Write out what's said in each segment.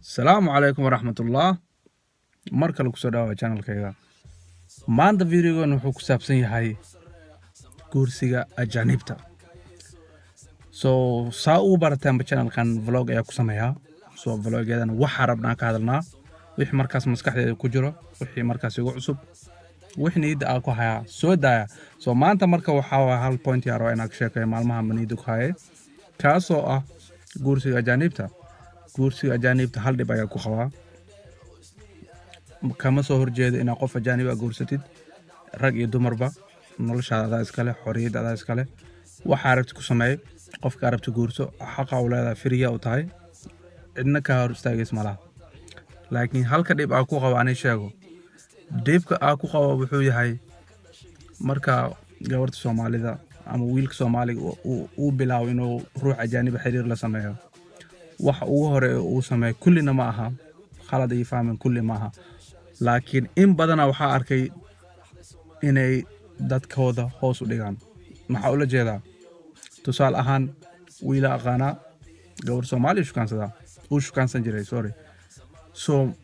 Asalaamu calaykum waraxmatullah. Mar kale kusoo dhawaada channelkayga. Maanta videogan wuxuu ku saabsan yahay guursiga ajaanibta. Saa ugu barataan channelkan vlog ayaa ku sameeyaa. Vlogyadan waxa rabnaa ka hadalnaa. Wixii markaas maskaxdeeda ku jiro, wixii markaas igu cusub, wixii niyadda aan ku hayaa soo daaya. Maanta marka waxaa waa hal point yar oo inaan ka sheekeeyo maalmaha niyadda ku hayay. Kaasoo ah guursiga ajaanibta. Guursiga ajaanibta hal dhib ayaa ku qabaa. Kama soo horjeedo inaad qof ajaanib ah guursatid, rag iyo dumarba noloshaada adaa iskale, xorriyadda adaa iskale. Waxa rabti ku sameey, qofka rabti guurso, xaqa u leedahay, firiya u tahay, cidna ka hor istaagaysa malaha. Laakiin halka dhib aan ku qabo anay sheego. Dhibka aan ku qabo wuxuu yahay marka gabarta Soomaalida ama wiilka Soomaaliga uu bilaabo inuu ruux ajaanib xiriir la sameeyo. Waxa ugu hore uu sameeyo kullina ma aha, khalad ay fahmeen kulli ma aha. Laakiin in badan waxaa arkay inay dadkooda hoos u dhigaan. Maxaa ula jeedaa? Tusaale ahaan wiila aqaana gabar Soomaali shukaansan jiray, sorry.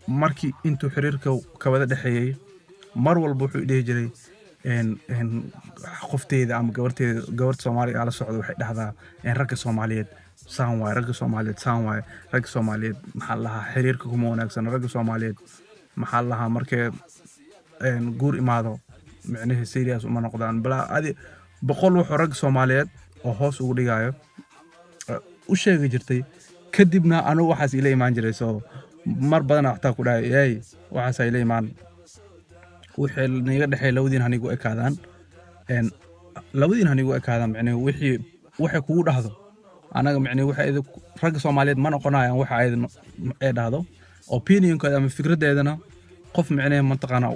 Markii intuu xiriirka ka wada dhaxeeyay mar walba wuxuu dhihi jiray qofteeda ama gabarta Soomaaliga ala socdo waxay dhahdaa ragga Soomaaliyeed saan waay, ragga Soomaaliyeed saan waay, ragga Soomaaliyeed maxaa lahaa xiriirka kuma wanaagsan, ragga Soomaaliyeed maxaa lahaa markay guur imaado micnaheedu serious uma noqdaan. Adi boqol wuxuu ragga Soomaaliyeed oo hoos ugu dhigayo u sheegi jirtay. Kadibna anigu waxaas ila imaan jiray. Mar badan xataa ku dhahay waxaas ila imaan wixii niga dhaxay labadiin hanigu ekaadaan micnaheedu wixii kugu dhahdo anaga micnaheedu waxa ragga Soomaaliyeed ma noqonayaan waxa ay dhahdo opinionkooda ama fikradeedana qof micnaheedu mantaqana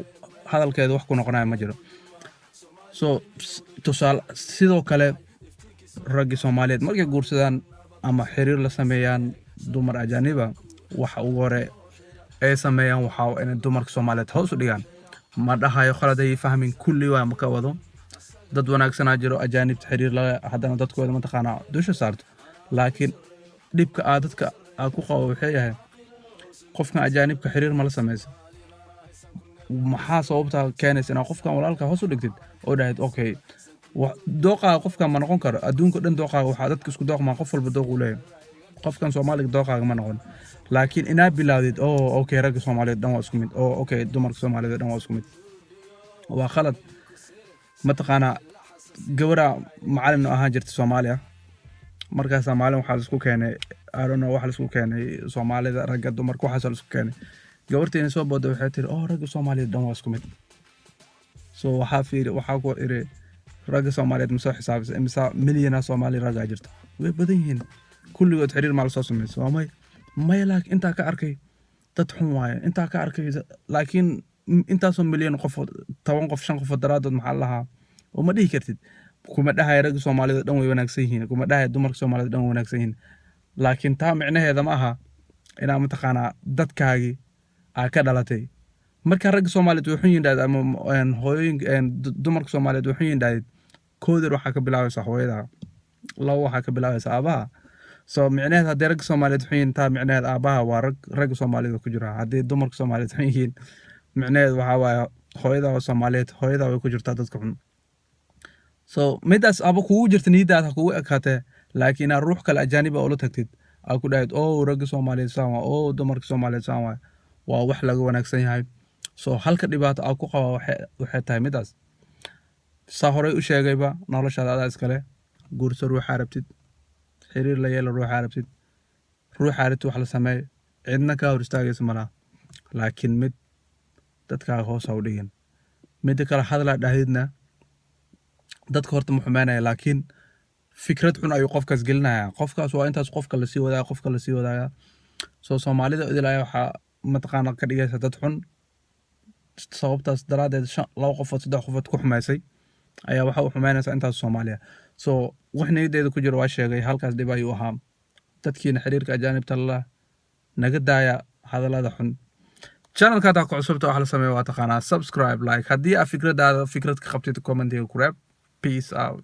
hadalkeeda wax ku noqonaya ma jiro. Tusaale sidoo kale ragga Soomaaliyeed markay guursadaan ama xiriir la sameeyaan dumar ajaaniba waxa ugu hore ay sameeyaan waxa in dumarka Soomaaliyeed hoos u dhigaan. Ma dhahayo khalad ay fahmin kulli waa ma ka wado. Dad wanaagsan jiro ajaanibta xiriir la haddana dadkooda mantaqana dusha saarto. Laakiin dhibka dadka ku qabo waxay yahay qofkan ajaanibka xiriir ma la sameeyso. Maxaa sababta keenaysa in qofkan walaalka hoos u dhigtid oo dhahayd okay dooqa qofkan ma noqon karo adduunka dhan dooqa waxa dadka isku dooqmaan qof walba dooq u leeyahay. Qofkan Soomaaliga dooqaaga ma noqon. Laakiin inaa bilaawdid okay ragga Soomaaliyeed dhan waa isku mid okay dumarka Soomaaliyeed dhan waa isku mid. Waa khalad. Mataqaana gabadha macallin ahaan jirta Soomaaliya markaas maalin waxa la isku keenay waxa la isku keenay Soomaalida ragga dumarka waxa la isku keenay gabarteena soo booday waxay tiri ragga Soomaaliyeed dhan waa isku mid. Waxa ku iri ragga Soomaaliyeed ma soo xisaabis imisa milyan Soomaali rag jirta way badan yihiin kulligood xiriir ma la soo sameeyso may laakiin inta ka arkay dad xun waaye inta ka arkay laakiin intaasoo milyan qof 10 qof 5 qof daraadood maxaa lahaa uma dhihi kartid kuma dhahay ragga Soomaalida dhan way wanaagsan yihiin kuma dhahay dumarka Soomaalida dhan way wanaagsan yihiin laakiin taa micnaheedu ma aha inaa mataqaana dadkaagi ka dhalatay marka ragga Soomaaliyeed way xun yihiin ama hooyooyinka dumarka Soomaaliyeed way xun yihiin koodir waxa ka bilaabaysa hooyada laba waxa ka bilaabaysa aabaha micnaheedu haddii ragga Soomaaliyeed xun yihiin taa micnaheedu aabaha waa ragga Soomaalida ku jira haddii dumarka Soomaaliyeed xun yihiin micnaheedu waxa waaye hooyada Soomaaliyeed hooyada way ku jirtaa dadka xun. Midaas aba kugu jirta niyadaada kugu ekaatay laakiin ruux kale ajaanib oo la tagtid ku dhahayd ragga Soomaaliyeed saan waa dumarka Soomaaliyeed saan waa wax laga wanaagsan yahay. Halka dhibaato ku qaba waxay tahay midaas. Horay u sheegayba noloshaada adaa iskale guurso ruuxa rabtid xiriir la yeelo ruuxa rabtid wax la sameey cidna ka hor istaagaysa malaha. Laakiin mid dadka hoos u dhigin mid kale hadal dhaahidna dadka horta ma xumaanaya laakiin fikrad xun ayuu qofkaas gelinaya qofkaas waa intaas qofka la sii wadaaga Soomaalida idilaya waxa mataqaana ka dhigaysa dad xun sababtaas daraadeed 2 qof 3 qof ku xumaysay ayaa waxa u xumaanaysa intaas Soomaaliya wax niyadeeda ku jiro waa sheegay halkaas dhib ayuu ahaa dadkiina xiriirka ajaanibta la naga daaya hadalada xun. Channelka ta ku cusubta wax la sameeyo waa taqaana subscribe like haddii fikrad ka qabtid comment ku reeb. Peace out.